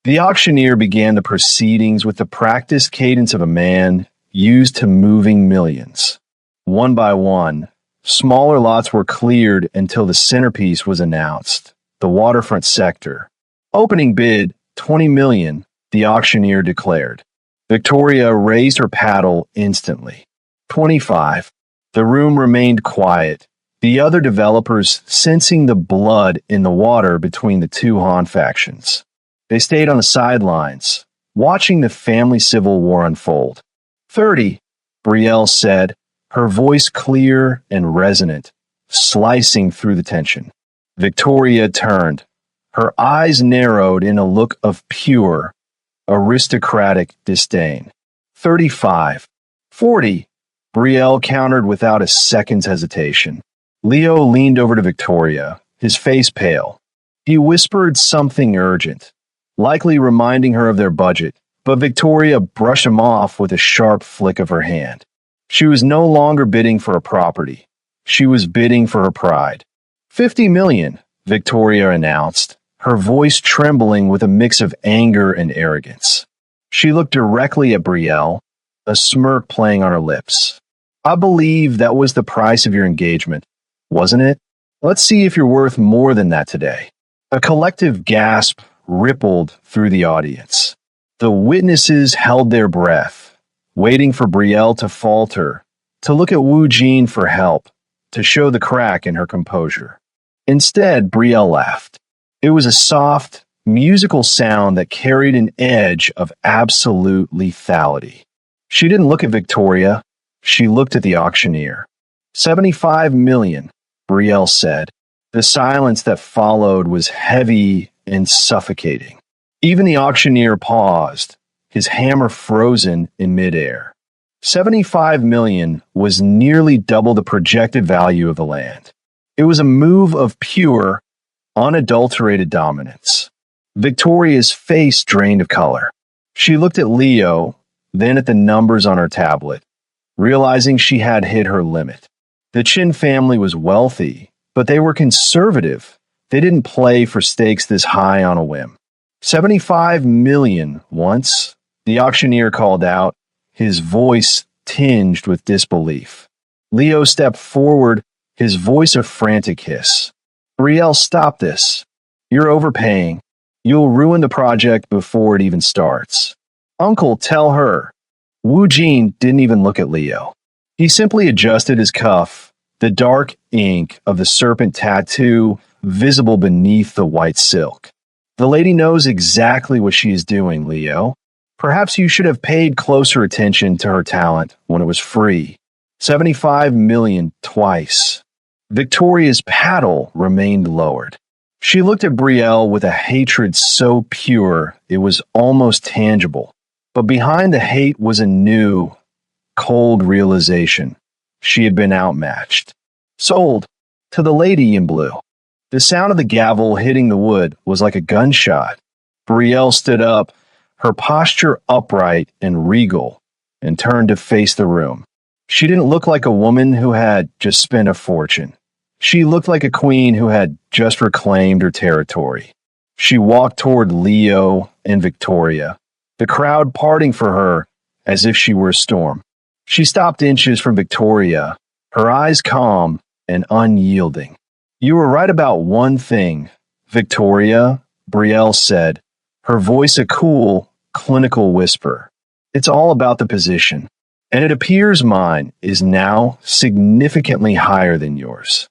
S1: The auctioneer began the proceedings with the practiced cadence of a man used to moving millions. One by one, smaller lots were cleared until the centerpiece was announced, the waterfront sector. "Opening bid, 20 million, the auctioneer declared. Victoria raised her paddle instantly. 25. The room remained quiet, the other developers sensing the blood in the water between the two Han factions. They stayed on the sidelines, watching the family civil war unfold. 30, Brielle said, her voice clear and resonant, slicing through the tension. Victoria turned, her eyes narrowed in a look of pure, aristocratic disdain. 35. 40, Brielle countered without a second's hesitation. Leo leaned over to Victoria, his face pale. He whispered something urgent, likely reminding her of their budget, but Victoria brushed him off with a sharp flick of her hand. She was no longer bidding for a property. She was bidding for her pride. 50 million, Victoria announced, her voice trembling with a mix of anger and arrogance. She looked directly at Brielle, a smirk playing on her lips. I believe that was the price of your engagement, wasn't it? Let's see if you're worth more than that today. A collective gasp rippled through the audience. The witnesses held their breath, waiting for Brielle to falter, to look at Wu Jin for help, to show the crack in her composure. Instead, Brielle laughed. It was a soft, musical sound that carried an edge of absolute lethality. She didn't look at Victoria. She looked at the auctioneer. 75 million, Brielle said. The silence that followed was heavy and suffocating. Even the auctioneer paused, his hammer frozen in midair. 75 million was nearly double the projected value of the land. It was a move of pure, unadulterated dominance. Victoria's face drained of color. She looked at Leo, then at the numbers on her tablet, realizing she had hit her limit. The Chin family was wealthy, but they were conservative. They didn't play for stakes this high on a whim. 75 million once, the auctioneer called out, his voice tinged with disbelief. Leo stepped forward, his voice a frantic hiss. Brielle, stop this. You're overpaying. You'll ruin the project before it even starts. Uncle, tell her. Wu Jin didn't even look at Leo. He simply adjusted his cuff, the dark ink of the serpent tattoo visible beneath the white silk. The lady knows exactly what she is doing, Leo. Perhaps you should have paid closer attention to her talent when it was free. 75 million twice. Victoria's paddle remained lowered. She looked at Brielle with a hatred so pure it was almost tangible. But behind the hate was a new, cold realization. She had been outmatched. Sold to the lady in blue. The sound of the gavel hitting the wood was like a gunshot. Brielle stood up, her posture upright and regal, and turned to face the room. She didn't look like a woman who had just spent a fortune. She looked like a queen who had just reclaimed her territory. She walked toward Leo and Victoria, the crowd parting for her as if she were a storm. She stopped inches from Victoria, her eyes calm and unyielding. You were right about one thing, Victoria, Brielle said, her voice a cool, clinical whisper. It's all about the position, and it appears mine is now significantly higher than yours.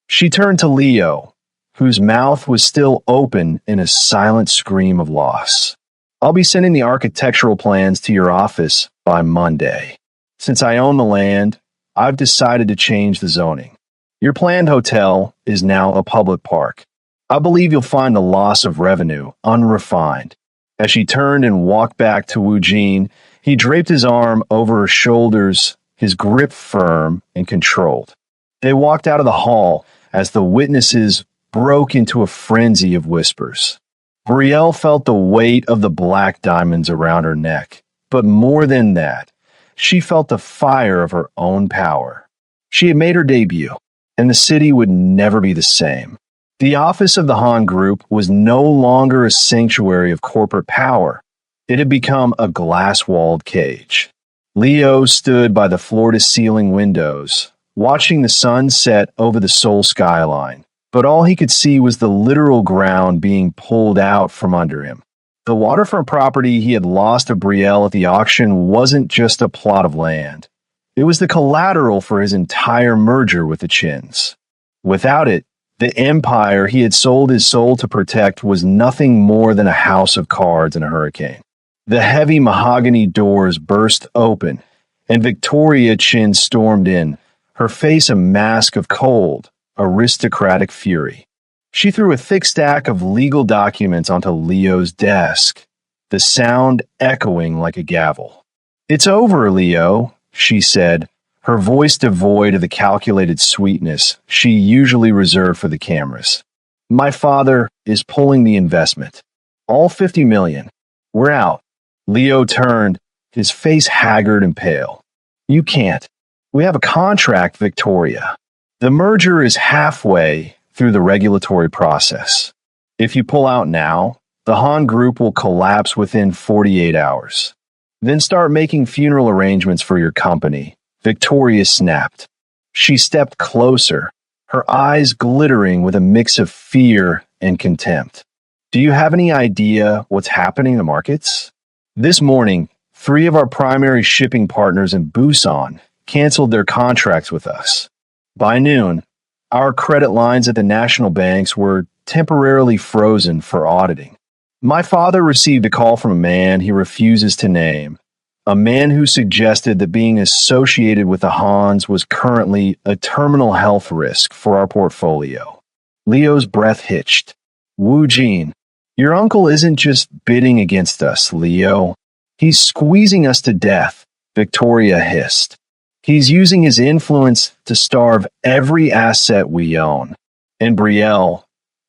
S1: She turned to Leo, whose mouth was still open in a silent scream of loss. I'll be sending the architectural plans to your office by Monday. Since I own the land, I've decided to change the zoning. Your planned hotel is now a public park. I believe you'll find the loss of revenue unrefined. As she turned and walked back to Wu Jin, he draped his arm over her shoulders, his grip firm and controlled. They walked out of the hall as the witnesses broke into a frenzy of whispers. Brielle felt the weight of the black diamonds around her neck, but more than that, she felt the fire of her own power. She had made her debut, and the city would never be the same. The office of the Han Group was no longer a sanctuary of corporate power. It had become a glass-walled cage. Leo stood by the floor-to-ceiling windows, watching the sun set over the Seoul skyline, but all he could see was the literal ground being pulled out from under him. The waterfront property he had lost to Brielle at the auction wasn't just a plot of land. It was the collateral for his entire merger with the Chins. Without it, the empire he had sold his soul to protect was nothing more than a house of cards in a hurricane. The heavy mahogany doors burst open, and Victoria Chin stormed in, her face a mask of cold, aristocratic fury. She threw a thick stack of legal documents onto Leo's desk, the sound echoing like a gavel. It's over, Leo, she said, her voice devoid of the calculated sweetness she usually reserved for the cameras. My father is pulling the investment. All 50 million. We're out. Leo turned, his face haggard and pale. You can't. We have a contract, Victoria. The merger is halfway through the regulatory process. If you pull out now, the Han Group will collapse within 48 hours. Then start making funeral arrangements for your company. Victoria snapped. She stepped closer, her eyes glittering with a mix of fear and contempt. Do you have any idea what's happening in the markets? This morning, 3 of our primary shipping partners in Busan canceled their contracts with us. By noon, our credit lines at the national banks were temporarily frozen for auditing. My father received a call from a man he refuses to name, a man who suggested that being associated with the Hans was currently a terminal health risk for our portfolio. Leo's breath hitched. Wu Jin, your uncle isn't just bidding against us, Leo. He's squeezing us to death, Victoria hissed. He's using his influence to starve every asset we own. And Brielle,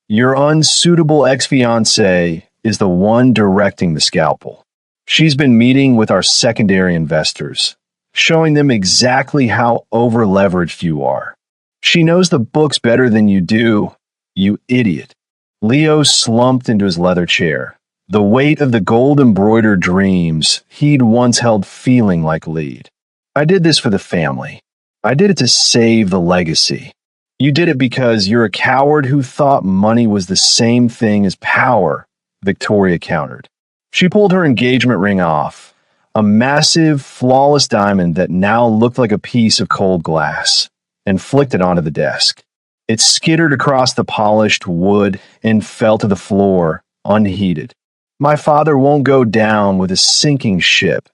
S1: your unsuitable ex-fiancée, is the one directing the scalpel. She's been meeting with our secondary investors, showing them exactly how over-leveraged you are. She knows the books better than you do, you idiot. Leo slumped into his leather chair, the weight of the gold-embroidered dreams he'd once held feeling like lead. I did this for the family. I did it to save the legacy. You did it because you're a coward who thought money was the same thing as power, Victoria countered. She pulled her engagement ring off, a massive, flawless diamond that now looked like a piece of cold glass, and flicked it onto the desk. It skittered across the polished wood and fell to the floor, unheeded. My father won't go down with a sinking ship,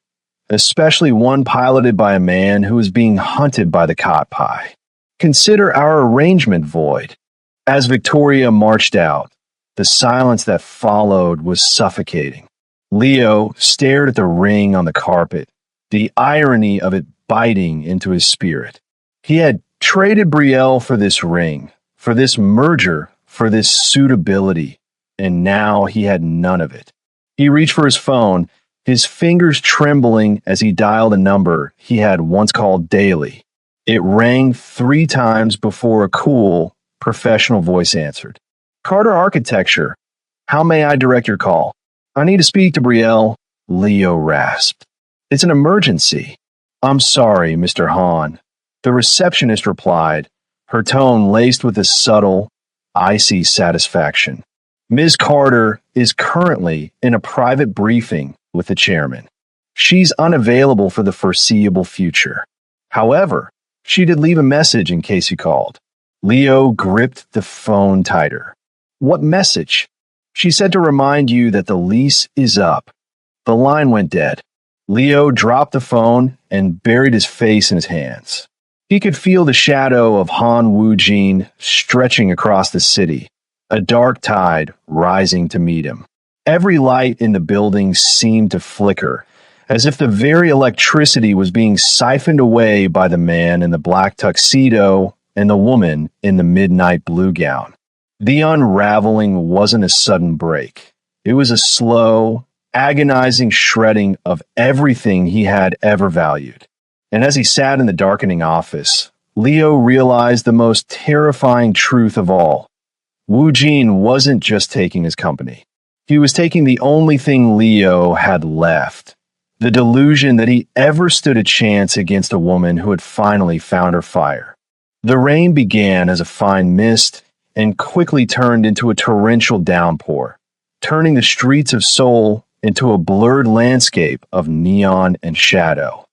S1: especially one piloted by a man who is being hunted by the cot pie. Consider our arrangement void. As Victoria marched out, the silence that followed was suffocating. Leo stared at the ring on the carpet, the irony of it biting into his spirit. He had traded Brielle for this ring, for this merger, for this suitability, and now he had none of it. He reached for his phone, his fingers trembling as he dialed a number he had once called daily. It rang 3 times before a cool, professional voice answered. Carter Architecture, how may I direct your call? I need to speak to Brielle, Leo rasped. It's an emergency. I'm sorry, Mr. Hahn. The receptionist replied, her tone laced with a subtle, icy satisfaction. Ms. Carter is currently in a private briefing with the chairman. She's unavailable for the foreseeable future. However, she did leave a message in case you called. Leo gripped the phone tighter. What message? She said to remind you that the lease is up. The line went dead. Leo dropped the phone and buried his face in his hands. He could feel the shadow of Han Wu-jin stretching across the city, a dark tide rising to meet him. Every light in the building seemed to flicker, as if the very electricity was being siphoned away by the man in the black tuxedo and the woman in the midnight blue gown. The unraveling wasn't a sudden break. It was a slow, agonizing shredding of everything he had ever valued. And as he sat in the darkening office, Leo realized the most terrifying truth of all. Wu Jin wasn't just taking his company. He was taking the only thing Leo had left, the delusion that he ever stood a chance against a woman who had finally found her fire. The rain began as a fine mist and quickly turned into a torrential downpour, turning the streets of Seoul into a blurred landscape of neon and shadow.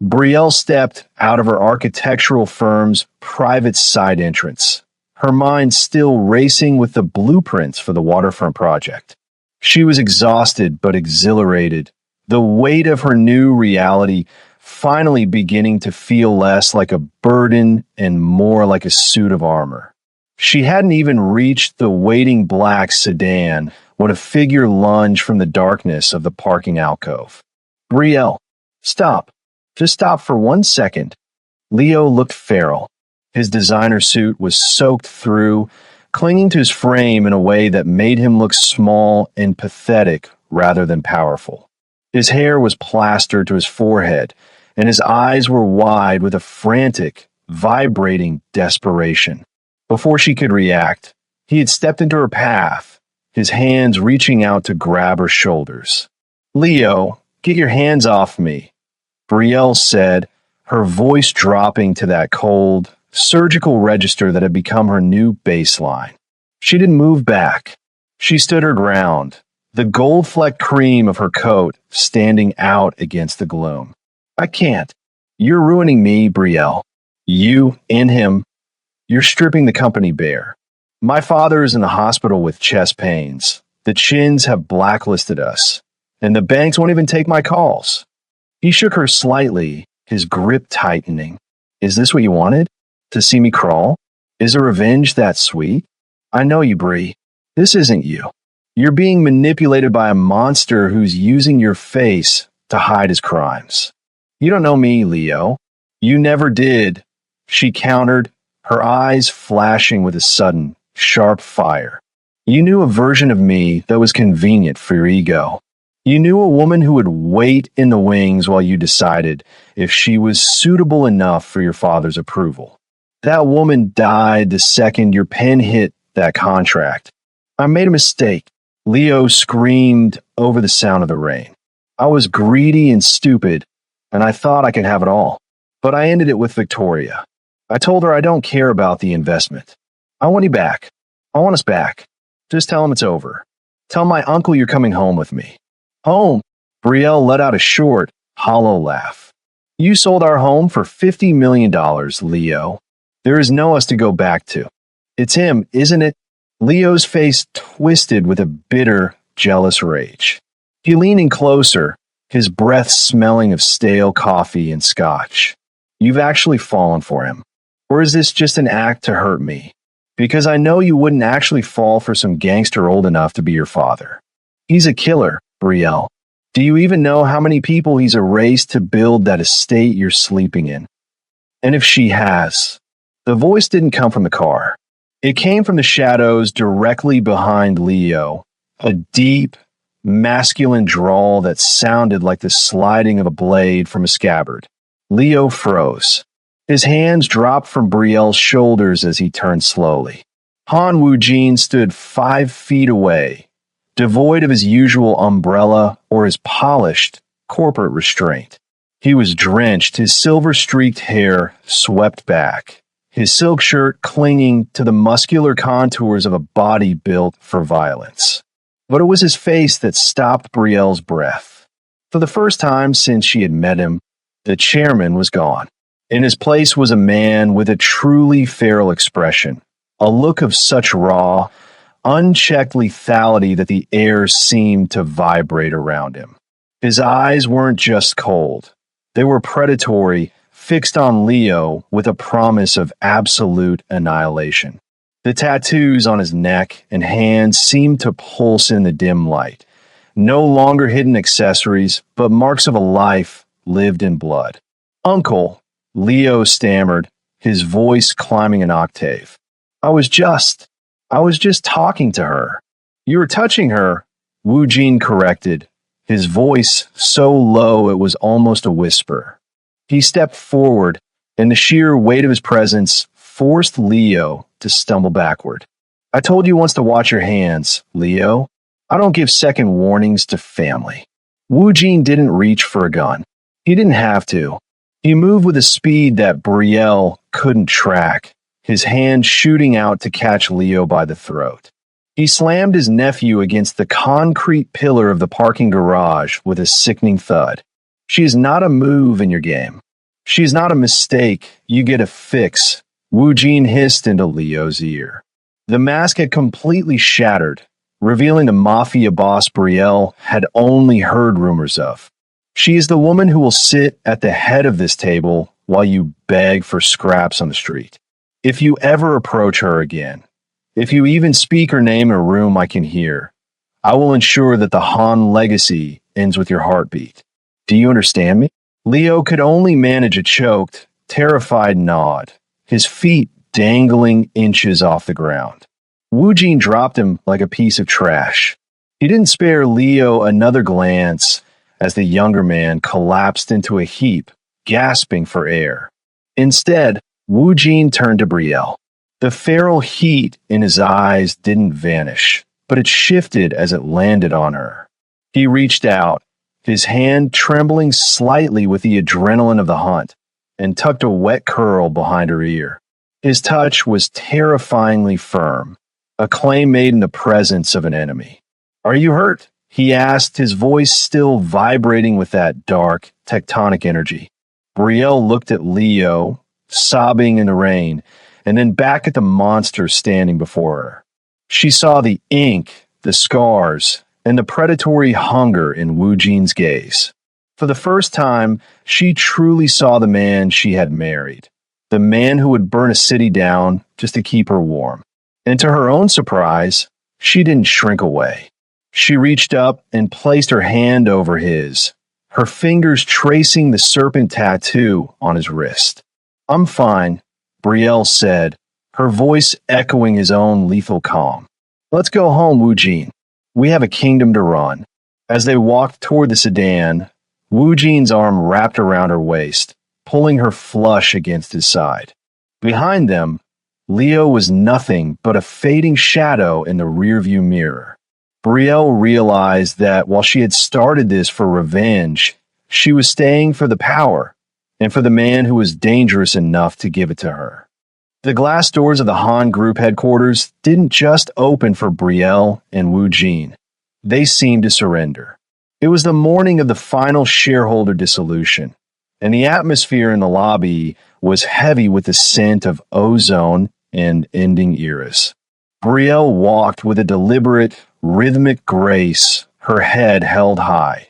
S1: Brielle stepped out of her architectural firm's private side entrance, her mind still racing with the blueprints for the waterfront project. She was exhausted but exhilarated, the weight of her new reality finally beginning to feel less like a burden and more like a suit of armor. She hadn't even reached the waiting black sedan when a figure lunged from the darkness of the parking alcove. Brielle, stop. Just stop for 1 second. Leo looked feral. His designer suit was soaked through, clinging to his frame in a way that made him look small and pathetic rather than powerful. His hair was plastered to his forehead, and his eyes were wide with a frantic, vibrating desperation. Before she could react, he had stepped into her path, his hands reaching out to grab her shoulders. Leo, Get your hands off me, Brielle said, her voice dropping to that cold, surgical register that had become her new baseline. She didn't move back. She stood her ground, the gold-flecked cream of her coat standing out against the gloom. I can't. You're ruining me, Brielle. You and him. You're stripping the company bare. My father is in the hospital with chest pains. The Chins have blacklisted us, and the banks won't even take my calls. He shook her slightly, his grip tightening. Is this what you wanted? To see me crawl? Is a revenge that sweet? I know you, Brie. This isn't you. You're being manipulated by a monster who's using your face to hide his crimes. You don't know me, Leo. You never did, she countered, her eyes flashing with a sudden, sharp fire. You knew a version of me that was convenient for your ego. You knew a woman who would wait in the wings while you decided if she was suitable enough for your father's approval. That woman died the second your pen hit that contract. I made a mistake. Leo screamed over the sound of the rain. I was greedy and stupid, and I thought I could have it all. But I ended it with Victoria. I told her I don't care about the investment. I want you back. I want us back. Just tell him it's over. Tell my uncle you're coming home with me. Home? Brielle let out a short, hollow laugh. You sold our home for $50 million, Leo. There is no us to go back to. It's him, isn't it? Leo's face twisted with a bitter, jealous rage. He leaned in closer, his breath smelling of stale coffee and scotch. You've actually fallen for him. Or is this just an act to hurt me? Because I know you wouldn't actually fall for some gangster old enough to be your father. He's a killer, Brielle. Do you even know how many people he's erased to build that estate you're sleeping in? And if she has, the voice didn't come from the car. It came from the shadows directly behind Leo, a deep, masculine drawl that sounded like the sliding of a blade from a scabbard. Leo froze. His hands dropped from Brielle's shoulders as he turned slowly. Han Wujin stood 5 feet away, devoid of his usual umbrella or his polished corporate restraint. He was drenched, his silver-streaked hair swept back, his silk shirt clinging to the muscular contours of a body built for violence. But it was his face that stopped Brielle's breath. For the first time since she had met him, the chairman was gone. In his place was a man with a truly feral expression, a look of such raw, unchecked lethality that the air seemed to vibrate around him. His eyes weren't just cold. They were predatory, fixed on Leo with a promise of absolute annihilation. The tattoos on his neck and hands seemed to pulse in the dim light. No longer hidden accessories, but marks of a life lived in blood. Uncle, Leo stammered, his voice climbing an octave. I was just talking to her. You were touching her, Wu Jin corrected, his voice so low it was almost a whisper. He stepped forward, and the sheer weight of his presence forced Leo to stumble backward. I told you once to watch your hands, Leo. I don't give second warnings to family. Wu Jin didn't reach for a gun. He didn't have to. He moved with a speed that Brielle couldn't track, his hand shooting out to catch Leo by the throat. He slammed his nephew against the concrete pillar of the parking garage with a sickening thud. She is not a move in your game. She is not a mistake. You get a fix, Wu Jin hissed into Leo's ear. The mask had completely shattered, revealing the Mafia boss Brielle had only heard rumors of. She is the woman who will sit at the head of this table while you beg for scraps on the street. If you ever approach her again, if you even speak her name in a room I can hear, I will ensure that the Han legacy ends with your heartbeat. Do you understand me? Leo could only manage a choked, terrified nod, his feet dangling inches off the ground. Wu Jin dropped him like a piece of trash. He didn't spare Leo another glance as the younger man collapsed into a heap, gasping for air. Instead, Wu Jin turned to Brielle. The feral heat in his eyes didn't vanish, but it shifted as it landed on her. He reached out, his hand trembling slightly with the adrenaline of the hunt, and tucked a wet curl behind her ear. His touch was terrifyingly firm, a claim made in the presence of an enemy. "Are you hurt?" he asked, his voice still vibrating with that dark, tectonic energy. Brielle looked at Leo, sobbing in the rain, and then back at the monster standing before her. She saw the ink, the scars, and the predatory hunger in Wu Jin's gaze. For the first time, she truly saw the man she had married, the man who would burn a city down just to keep her warm. And to her own surprise, she didn't shrink away. She reached up and placed her hand over his, her fingers tracing the serpent tattoo on his wrist. "I'm fine," Brielle said, her voice echoing his own lethal calm. "Let's go home, Wu Jin. We have a kingdom to run." As they walked toward the sedan, Wu Jin's arm wrapped around her waist, pulling her flush against his side. Behind them, Leo was nothing but a fading shadow in the rearview mirror. Brielle realized that while she had started this for revenge, she was staying for the power and for the man who was dangerous enough to give it to her. The glass doors of the Han Group headquarters didn't just open for Brielle and Wu Jin. They seemed to surrender. It was the morning of the final shareholder dissolution, and the atmosphere in the lobby was heavy with the scent of ozone and ending eras. Brielle walked with a deliberate, rhythmic grace, her head held high,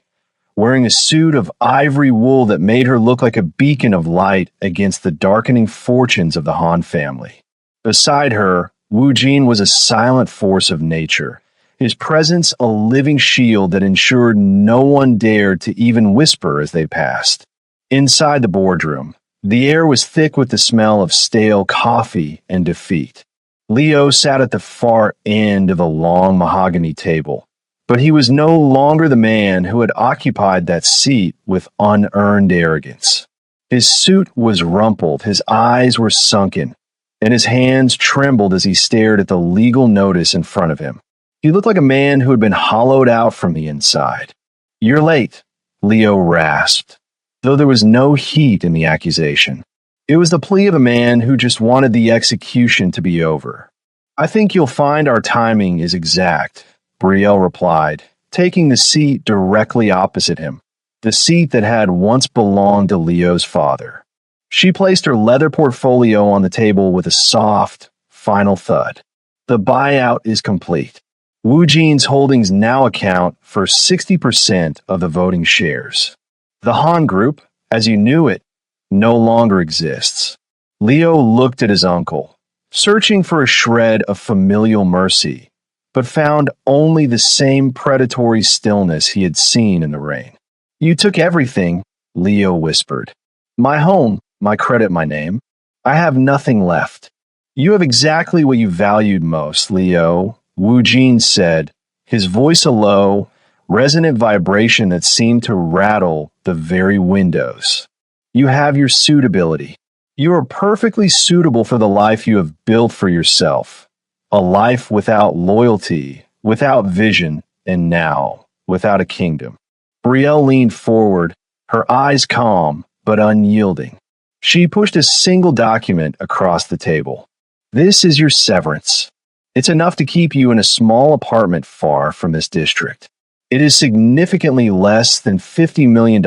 S1: wearing a suit of ivory wool that made her look like a beacon of light against the darkening fortunes of the Han family. Beside her, Wu Jin was a silent force of nature, his presence a living shield that ensured no one dared to even whisper as they passed. Inside the boardroom, the air was thick with the smell of stale coffee and defeat. Leo sat at the far end of a long mahogany table, but he was no longer the man who had occupied that seat with unearned arrogance. His suit was rumpled, his eyes were sunken, and his hands trembled as he stared at the legal notice in front of him. He looked like a man who had been hollowed out from the inside. "You're late," Leo rasped, though there was no heat in the accusation. It was the plea of a man who just wanted the execution to be over. "I think you'll find our timing is exact," Brielle replied, taking the seat directly opposite him, the seat that had once belonged to Leo's father. She placed her leather portfolio on the table with a soft, final thud. "The buyout is complete. Wu Jin's holdings now account for 60% of the voting shares. The Han Group, as you knew it, no longer exists." Leo looked at his uncle, searching for a shred of familial mercy, but found only the same predatory stillness he had seen in the rain. "You took everything," Leo whispered. "My home, my credit, my name. I have nothing left." "You have exactly what you valued most, Leo," Wu Jin said, his voice a low, resonant vibration that seemed to rattle the very windows. "You have your suitability. You are perfectly suitable for the life you have built for yourself. A life without loyalty, without vision, and now, without a kingdom." Brielle leaned forward, her eyes calm but unyielding. She pushed a single document across the table. "This is your severance. It's enough to keep you in a small apartment far from this district. It is significantly less than $50 million,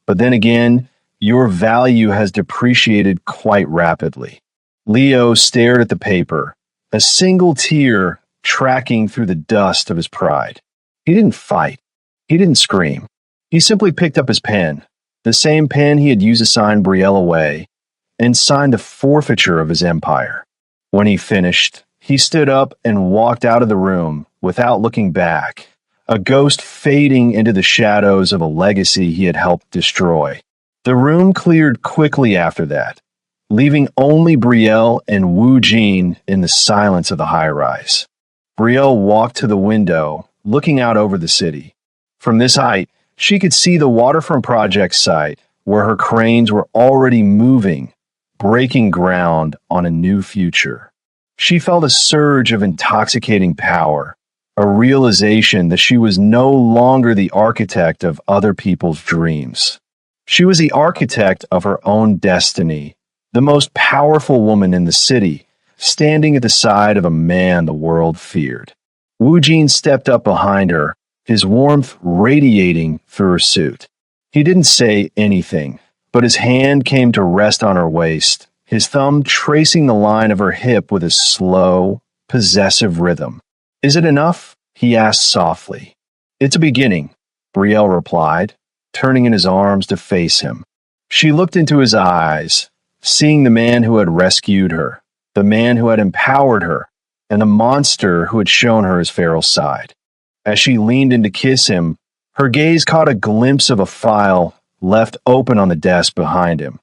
S1: but then again, your value has depreciated quite rapidly." Leo stared at the paper, a single tear tracking through the dust of his pride. He didn't fight. He didn't scream. He simply picked up his pen, the same pen he had used to sign Brielle away, and signed the forfeiture of his empire. When he finished, he stood up and walked out of the room without looking back, a ghost fading into the shadows of a legacy he had helped destroy. The room cleared quickly after that, leaving only Brielle and Wu Jin in the silence of the high-rise. Brielle walked to the window, looking out over the city. From this height, she could see the waterfront project site, where her cranes were already moving, breaking ground on a new future. She felt a surge of intoxicating power, a realization that she was no longer the architect of other people's dreams. She was the architect of her own destiny, the most powerful woman in the city, standing at the side of a man the world feared. Wu Jin stepped up behind her, his warmth radiating through her suit. He didn't say anything, but his hand came to rest on her waist, his thumb tracing the line of her hip with a slow, possessive rhythm. "Is it enough?" he asked softly. "It's a beginning," Brielle replied, turning in his arms to face him. She looked into his eyes, seeing the man who had rescued her, the man who had empowered her, and the monster who had shown her his feral side. As she leaned in to kiss him, her gaze caught a glimpse of a file left open on the desk behind him,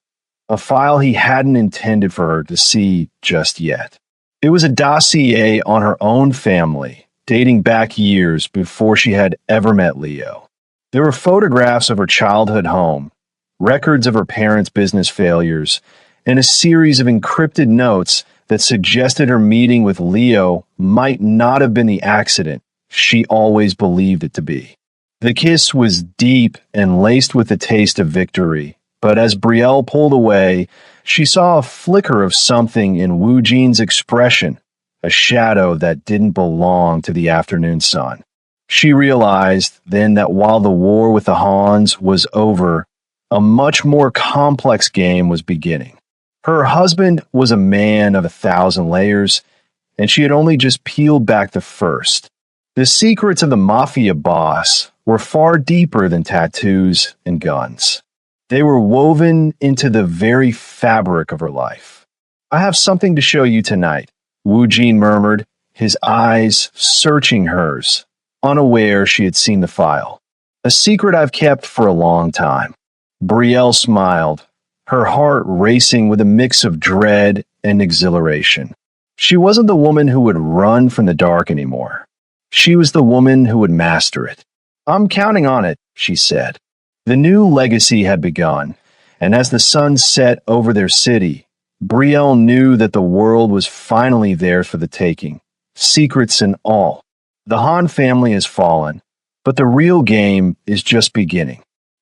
S1: a file he hadn't intended for her to see just yet. It was a dossier on her own family, dating back years before she had ever met Leo. There were photographs of her childhood home, records of her parents' business failures, and a series of encrypted notes that suggested her meeting with Leo might not have been the accident she always believed it to be. The kiss was deep and laced with the taste of victory, but as Brielle pulled away, she saw a flicker of something in Wu Jin's expression, a shadow that didn't belong to the afternoon sun. She realized then that while the war with the Hans was over, a much more complex game was beginning. Her husband was a man of 1,000 layers, and she had only just peeled back the first. The secrets of the Mafia boss were far deeper than tattoos and guns. They were woven into the very fabric of her life. "I have something to show you tonight," Wu Jin murmured, his eyes searching hers, unaware she had seen the file. "A secret I've kept for a long time." Brielle smiled, her heart racing with a mix of dread and exhilaration. She wasn't the woman who would run from the dark anymore. She was the woman who would master it. "I'm counting on it," she said. The new legacy had begun, and as the sun set over their city, Brielle knew that the world was finally there for the taking, secrets and all. The Han family has fallen, but the real game is just beginning.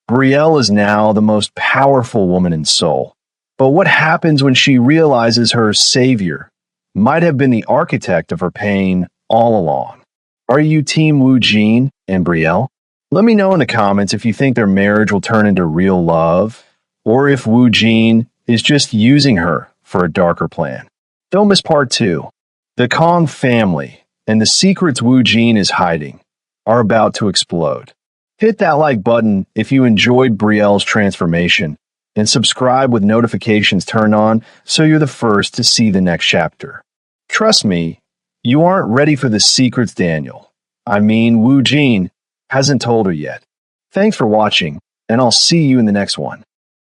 S1: Brielle is now the most powerful woman in Seoul. But what happens when she realizes her savior might have been the architect of her pain all along? Are you Team Wu Jin and Brielle? Let me know in the comments if you think their marriage will turn into real love, or if Wu Jin is just using her for a darker plan. Don't miss part 2. The Kong family and the secrets Wu Jin is hiding are about to explode. Hit that like button if you enjoyed Brielle's transformation, and subscribe with notifications turned on so you're the first to see the next chapter. Trust me, you aren't ready for the secrets Wu Jin hasn't told her yet. Thanks for watching, and I'll see you in the next one.